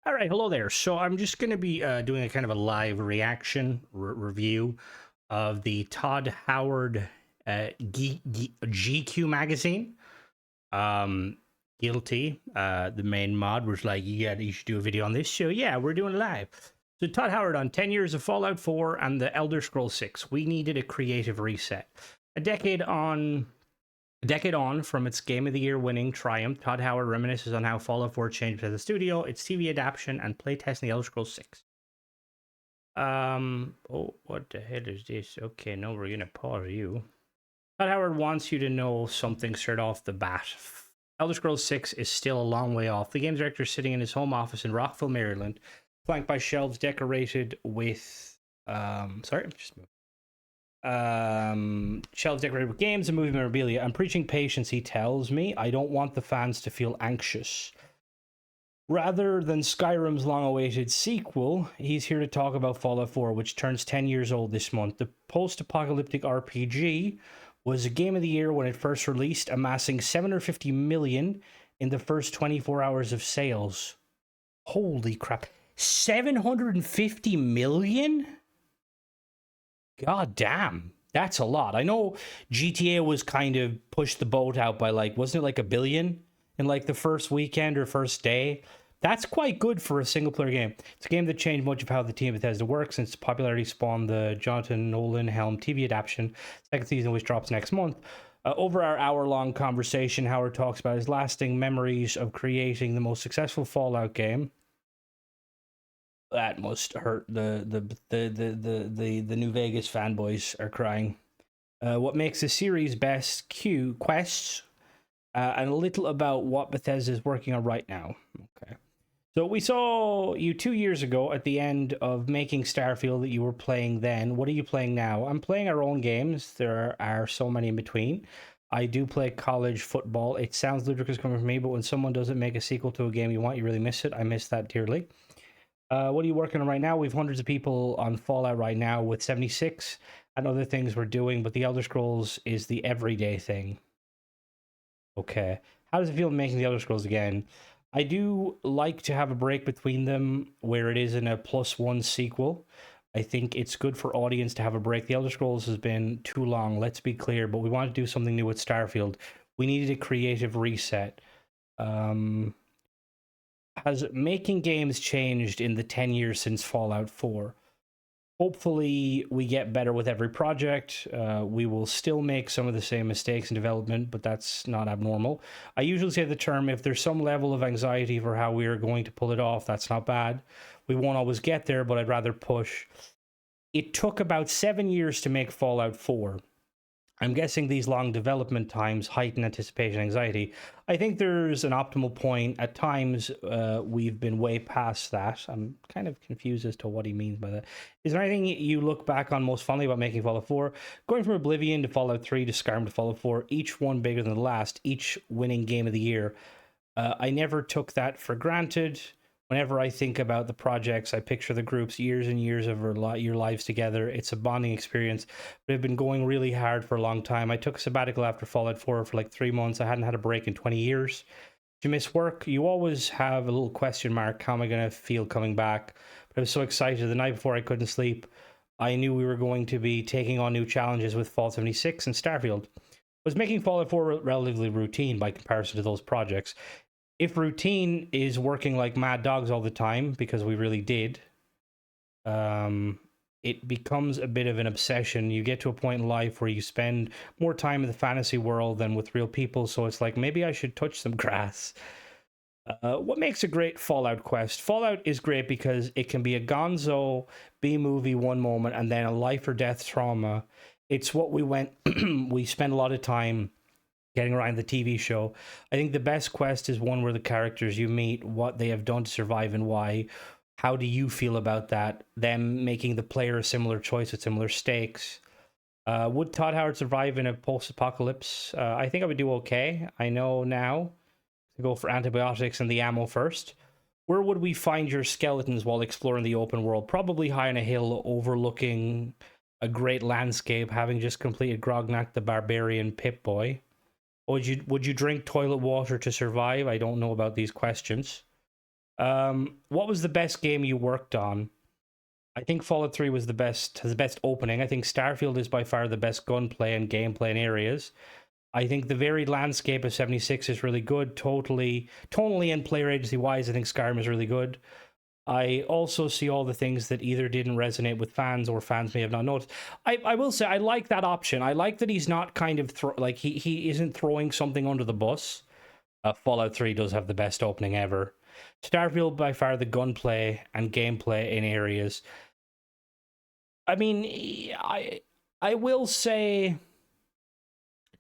All right, hello there. So I'm just going to be doing a kind of a live reaction review of the Todd Howard GQ magazine. Guilty. The main mod was like, "Yeah, you should do a video on this." So yeah, we're doing it live. So Todd Howard on 10 years of Fallout 4 and the Elder Scrolls 6. We needed a creative reset. A decade on from its Game of the Year winning triumph, Todd Howard reminisces on how Fallout 4 changed as a studio, its TV adaptation, and playtesting the Elder Scrolls 6. Oh, what the hell is this? Okay, no, we're gonna pause you. Todd Howard wants you to know something straight off the bat. Elder Scrolls 6 is still a long way off. The game director is sitting in his home office in Rockville, Maryland, flanked by shelves decorated with shelves decorated with games and movie memorabilia. I'm preaching patience, he tells me. I don't want the fans to feel anxious. Rather than Skyrim's long-awaited sequel, he's here to talk about Fallout 4, which turns 10 years old this month. The post-apocalyptic RPG was a Game of the Year when it first released, amassing 750 million in the first 24 hours of sales. Holy crap. 750 million? God damn, that's a lot. I know GTA was kind of pushed the boat out by wasn't it like 1 billion in the first weekend or first day? That's quite good for a single player game. It's a game that changed much of how the team at Bethesda works since its popularity spawned the Jonathan Nolan helmed TV adaptation, second season, which drops next month. Over our hour-long conversation, Howard talks about his lasting memories of creating the most successful Fallout game. That must hurt. The New Vegas fanboys are crying. What makes the series best? Quests, and a little about what Bethesda is working on right now. Okay. So we saw you 2 years ago at the end of making Starfield that you were playing then. What are you playing now? I'm playing our own games. There are so many in between. I do play college football. It sounds ludicrous coming from me, but when someone doesn't make a sequel to a game you want, you really miss it. I miss that dearly. What are you working on right now? We have hundreds of people on Fallout right now with 76 and other things we're doing, but the Elder Scrolls is the everyday thing. Okay. How does it feel making the Elder Scrolls again? I do like to have a break between them where it is in a +1 sequel. I think it's good for audience to have a break. The Elder Scrolls has been too long, let's be clear, but we want to do something new with Starfield. We needed a creative reset. Has making games changed in the 10 years since Fallout 4? Hopefully we get better with every project. We will still make some of the same mistakes in development, but that's not abnormal. I usually say the term, if there's some level of anxiety for how we are going to pull it off, that's not bad. We won't always get there, but I'd rather push. It took about 7 years to make Fallout 4. I'm guessing these long development times heighten anticipation anxiety. I think there's an optimal point. At times, we've been way past that. I'm kind of confused as to what he means by that. Is there anything you look back on most fondly about making Fallout 4? Going from Oblivion to Fallout 3 to Skyrim to Fallout 4, each one bigger than the last, each winning Game of the Year. I never took that for granted. Whenever I think about the projects, I picture the groups, years and years of your lives together. It's a bonding experience, but I've been going really hard for a long time. I took a sabbatical after Fallout 4 for 3 months. I hadn't had a break in 20 years. Did you miss work? You always have a little question mark. How am I going to feel coming back? But I was so excited. The night before I couldn't sleep, I knew we were going to be taking on new challenges with Fallout 76 and Starfield. I was making Fallout 4 relatively routine by comparison to those projects. If routine is working like mad dogs all the time, because we really did, it becomes a bit of an obsession. You get to a point in life where you spend more time in the fantasy world than with real people, so it's like, maybe I should touch some grass. What makes a great Fallout quest? Fallout is great because it can be a gonzo B-movie one moment and then a life or death trauma. It's what we spend a lot of time getting around the TV show. I think the best quest is one where the characters you meet, what they have done to survive and why. How do you feel about that? Them making the player a similar choice with similar stakes. Would Todd Howard survive in a post-apocalypse? I think I would do okay. I know now to go for antibiotics and the ammo first. Where would we find your skeletons while exploring the open world? Probably high on a hill overlooking a great landscape, having just completed Grognak the Barbarian Pip-Boy. Would you drink toilet water to survive? I don't know about these questions. What was the best game you worked on? I think Fallout 3 was the best, has the best opening. I think Starfield is by far the best gunplay and gameplay in areas. I think the varied landscape of 76 is really good, tonally and player agency wise. I think Skyrim is really good. I also see all the things that either didn't resonate with fans or fans may have not noticed. I will say I like that option. I like that he's not kind of like he isn't throwing something under the bus. Fallout 3 does have the best opening ever. Starfield by far the gunplay and gameplay in areas. I mean, I will say,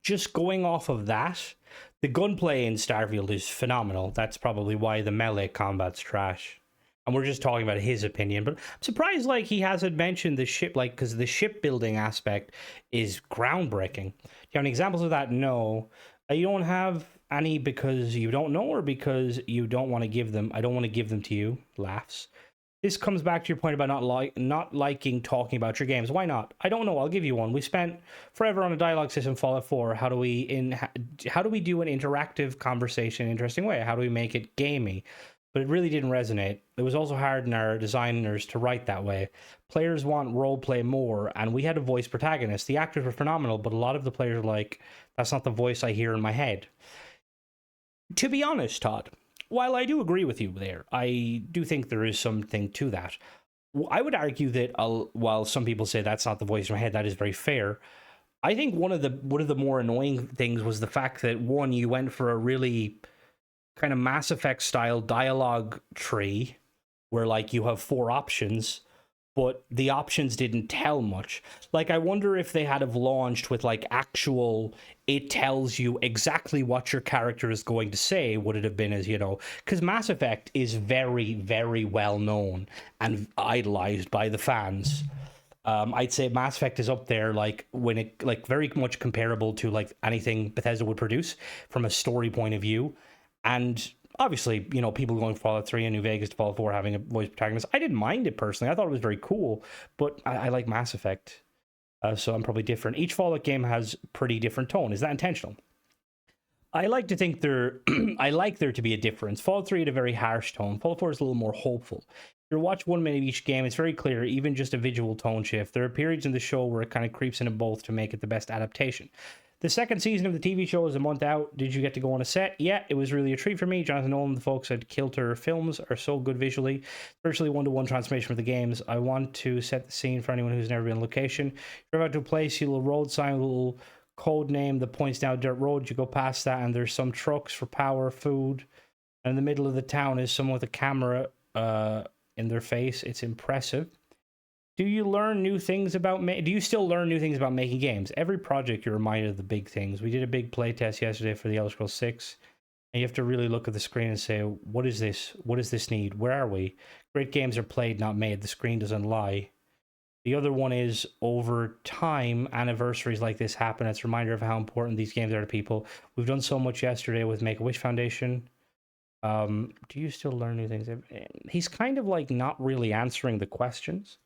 just going off of that, the gunplay in Starfield is phenomenal. That's probably why the melee combat's trash. And we're just talking about his opinion, but I'm surprised like he hasn't mentioned the ship, like, because the shipbuilding aspect is groundbreaking. Do you have any examples of that? No. You don't have any because you don't know, or because you don't want to give them. I don't want to give them to you. Laughs. This comes back to your point about not liking talking about your games. Why not? I don't know. I'll give you one. We spent forever on a dialogue system, Fallout 4. How do we do an interactive conversation in an interesting way? How do we make it gamey? But it really didn't resonate. It was also hard in our designers to write that way. Players want role play more, and we had a voice protagonist. The actors were phenomenal, but a lot of the players were like, that's not the voice I hear in my head. To be honest, Todd, while I do agree with you there, I do think there is something to that. I would argue that while some people say that's not the voice in my head, that is very fair. I think one of the more annoying things was the fact that, one, you went for a really kind of Mass Effect style dialogue tree where like you have 4 options, but the options didn't tell much. Like, I wonder if they had have launched with like actual, it tells you exactly what your character is going to say, would it have been, as you know, because Mass Effect is very, very well known and idolized by the fans. I'd say Mass Effect is up there, like when it like very much comparable to like anything Bethesda would produce from a story point of view. And obviously, you know, people going Fallout 3 and New Vegas to Fallout 4 having a voice protagonist, I didn't mind it personally. I thought it was very cool, but I like Mass Effect, so I'm probably different. Each Fallout game has pretty different tone. Is that intentional? I like to think I like there to be a difference. Fallout 3 had a very harsh tone. Fallout 4 is a little more hopeful. If you watch 1 minute of each game, it's very clear, even just a visual tone shift. There are periods in the show where it kind of creeps into both to make it the best adaptation. The second season of the TV show is a month out. Did you get to go on a set? Yeah, it was really a treat for me. Jonathan Nolan, the folks at Kilter Films, are so good visually. Virtually one-to-one transformation for the games. I want to set the scene for anyone who's never been on location. You're about to a place, you little road sign, a little code name that points down a dirt road. You go past that, and there's some trucks for power, food. And in the middle of the town is someone with a camera in their face. It's impressive. Do you learn new things about do you still learn new things about making games? Every project you're reminded of the big things. We did a big play test yesterday for the Elder Scrolls 6, and you have to really look at the screen and say, what is this? What does this need? Where are we? Great games are played, not made. The screen doesn't lie. The other one is, over time, anniversaries like this happen. It's a reminder of how important these games are to people. We've done so much yesterday with Make-A-Wish Foundation. Do you still learn new things? He's kind of like not really answering the questions.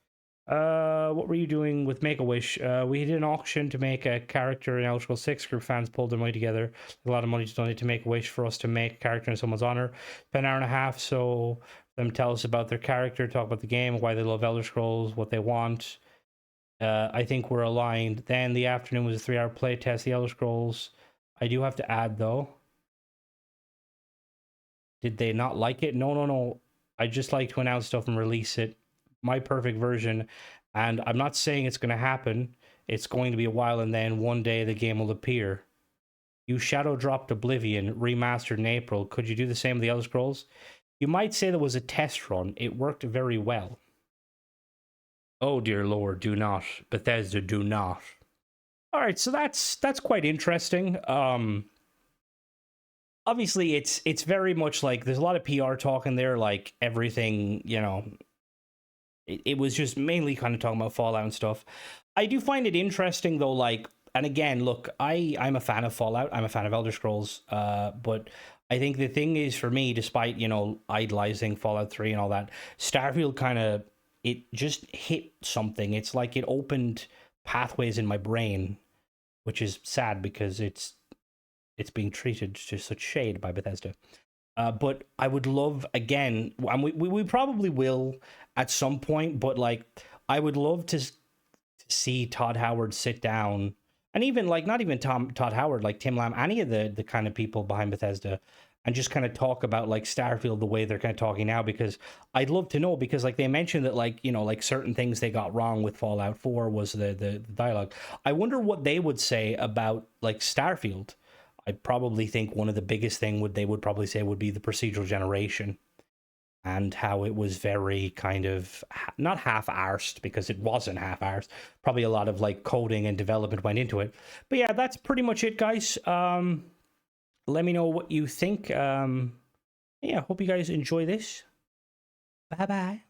What were you doing with Make-A-Wish? We did an auction to make a character in Elder Scrolls 6. Group fans pulled their money together. A lot of money to donate to Make-A-Wish for us to make a character in someone's honor. Spent an hour and a half, so them tell us about their character, talk about the game, why they love Elder Scrolls, what they want. I think we're aligned. Then the afternoon was a 3-hour play test, the Elder Scrolls. I do have to add, though. Did they not like it? No. I just like to announce stuff and release it. My perfect version, and I'm not saying it's going to happen. It's going to be a while, and then one day the game will appear. You shadow dropped Oblivion, remastered in April. Could you do the same with the Elder Scrolls? You might say there was a test run. It worked very well. Oh dear Lord, do not. Bethesda, do not. All right, so that's quite interesting. Obviously, it's very much like there's a lot of PR talk in there, like everything, you know. It was just mainly kind of talking about Fallout and stuff. I do find it interesting though, like, and again, look, I'm a fan of Fallout. I'm a fan of Elder Scrolls. But I think the thing is, for me, despite, you know, idolizing Fallout 3 and all that, Starfield kind of, it just hit something. It's like it opened pathways in my brain, which is sad because it's being treated to such shade by Bethesda. But I would love, again, and we probably will at some point, but like I would love to see Todd Howard sit down, and even like not even Todd Howard, like Tim Lamb, any of the kind of people behind Bethesda, and just kind of talk about like Starfield the way they're kind of talking now, because I'd love to know, because like they mentioned that, like, you know, like certain things they got wrong with Fallout 4 was the dialogue. I wonder what they would say about like Starfield. I probably think one of the biggest thing would they would probably say would be the procedural generation, and how it was very kind of not half-arsed, because it wasn't half-arsed. Probably a lot of like coding and development went into it. But yeah, that's pretty much it, guys. Let me know what you think. Yeah, hope you guys enjoy this. Bye bye.